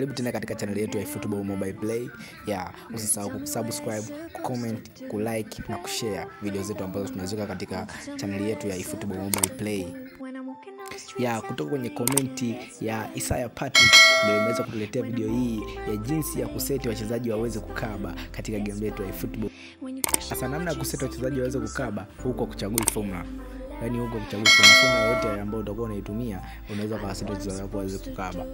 Karibu tena katika channel yetu ya Football Mobile Play. Usisahau kusubscribe, comment, kulike na kushare video zetu ambazo tunaziweka katika channel yetu ya Football Mobile Play. Kutoka kwenye komenti ya Isaiah Patrick ndio imeweza kutuletea video hii ya jinsi ya kuseti wachezaji waweze kukaba katika game yetu ya football. Sasa namna ya kuseti wachezaji waweze kukaba huko kuchagua formula. Yaani huko kuchagua formula yote ambayo utakuwa unaitumia unaweza kuwaseti wachezaji wako waweze kukaba.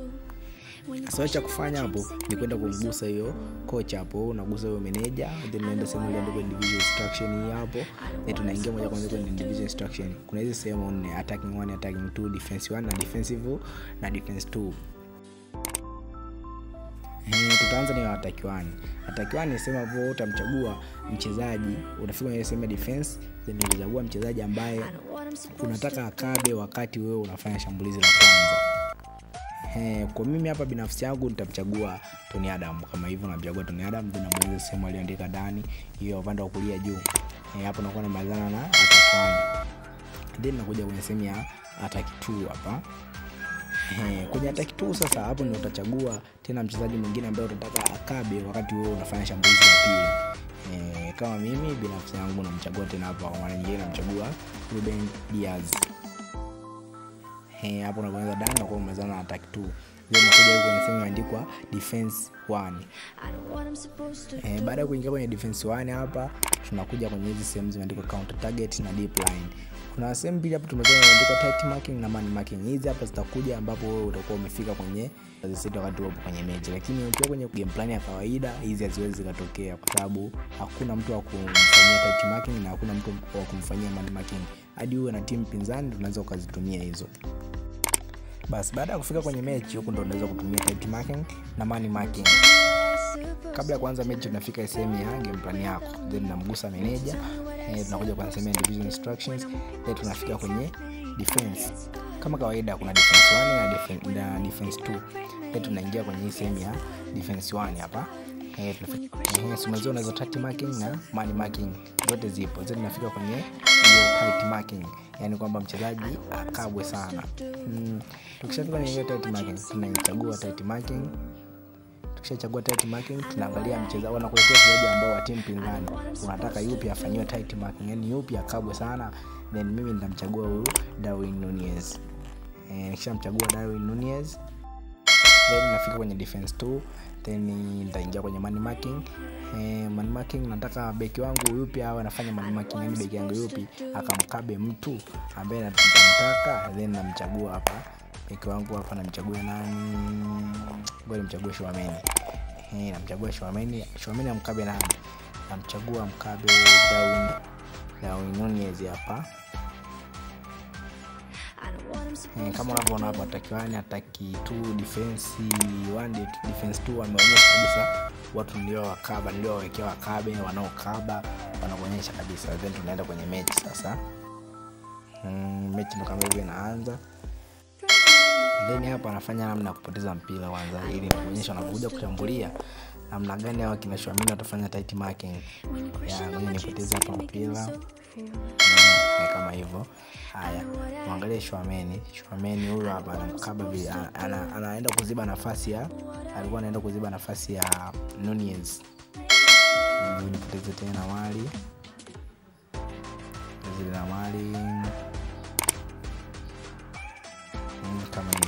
Sasa cha kufanya hapo ni kwenda kumgusa hiyo coach hapo, unagusa hiyo manager, then unaenda sehemu ile ndio individual instruction hii hapo, na tunaingia moja kwa moja kwenye individual instruction. Kuna hizo sehemu nne: attacking 1, attacking 2, defense 1 na defensive na defense 2. Tutaanza na attack 1. Attack 1 ni sema hapo utamchagua mchezaji, unafika kwenye sehemu ya defense, then unachagua mchezaji ambaye unataka akabe wakati wewe unafanya shambulizi la kwanza. Kwa mimi hapa binafsi yangu nitamchagua Tony Adam. Kama hivyo namchagua Tony Adam, then nabonyeza sehemu aliyoandika ndani hiyo upande wa kulia juu. Hapo nakuwa namalizana na attack 1. Then nakuja kwenye sehemu ya attack 2 hapa. Kwenye attack 2 sasa hapo ndio utachagua tena mchezaji mwingine ambaye unataka akabe wakati wewe unafanya shambulizi la pili. Kama mimi binafsi yangu namchagua tena hapa, mara nyingine namchagua Ruben Diaz. Hapo unabonyeza done na kumalizana na attack 2. Then unakuja kwenye sehemu imeandikwa defense 1. Baada ya kuingia kwenye defense 1 hapa tunakuja kwenye hizi sehemu zimeandikwa counter target na deep line. Kuna sehemu mbili hapo tumezoea imeandikwa tight marking na man marking. Hizi hapa zitakuja ambapo wewe utakuwa umefika kwenye ziseti wakati upo kwenye mechi. Lakini ukiwa kwenye game plan ya kawaida hizi haziwezi kutokea kwa sababu hakuna mtu wa kumfanyia tight marking na hakuna mtu wa kumfanyia man marking. Hadi uwe na timu pinzani tunaweza kuzitumia hizo. Basi baada ya kufika kwenye mechi huko ndo unaweza kutumia tight marking na man marking. Kabla ya kuanza mechi tunafika sehemu ya game plan yako, then namgusa manager, tunakuja kwa sehemu ya individual instructions, then tunafika kwenye defense. Kama kawaida kuna defense 1 na defense 2. Then tunaingia kwenye sehemu ya defense 1 hapa. Tunafika unaweza tight marking na man marking zote zipo. Then tunafika kwenye hiyo tight marking, yani kwamba mchezaji akabwe sana. Tukishafika kwenye hiyo tight marking tunachagua tight marking. Tukishachagua tight marking tunaangalia mchezaji, wanakuletea wachezaji ambao wa timu pinzani unataka yupi afanywe tight marking, yani yupi akabwe sana. Then mimi nitamchagua huyu Darwin Nunez. Nikishamchagua Darwin Nunez, then nafika kwenye defense 2, then nitaingia kwenye man marking. Man marking nataka beki wangu yupi awe anafanya man marking, yani beki yangu yupi akamkabe mtu ambaye nataka, then namchagua hapa beki wangu hapa, namchagua nani? Ngoja nimchague Shwameni. Namchagua Shwameni amkabe nani? Namchagua mkabe Darwin Nunez hapa. Kama unavyoona hapa atakiwani ataki 2 defense 1 defense 2 wameonyesha kabisa watu ndio wakaba, ndio wawekea wakabe wanaokaba wanaonyesha kabisa. Then tunaenda kwenye mechi sasa. Mechi ndo kama hivi inaanza. Then hapa anafanya namna ya kupoteza mpira kwanza ili kuonyesha wanakuja kushambulia namna gani hao kina Shwameni watafanya tight marking. Ngoja nipoteze hapa mpira. Kama hivyo. Haya, muangalie Shwameni huyu hapa anamkaba vile anaenda kuziba nafasi ya alikuwa anaenda kuziba nafasi ya Nunez. Nipoteze tena mali. Zile na mali. Kama hivi.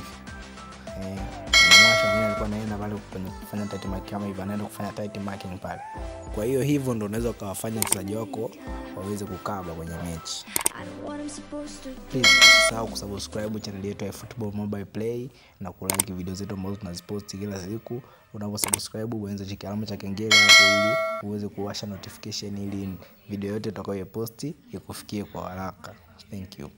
Shwameni alikuwa anaenda pale kufanya tight marking kama hivi, anaenda kufanya tight marking pale. Kwa hiyo hivyo ndio unaweza kuwafanya wachezaji wako waweze kukaba kwenye mechi. Please usisahau kusubscribe channel yetu ya Football Mobile Play na kulike video zetu ambazo tunazipost kila siku. Unaposubscribe bonyeza alama cha kengele hapo ili uweze kuwasha notification ili video yote tutakayoposti ikufikie kwa haraka. Thank you.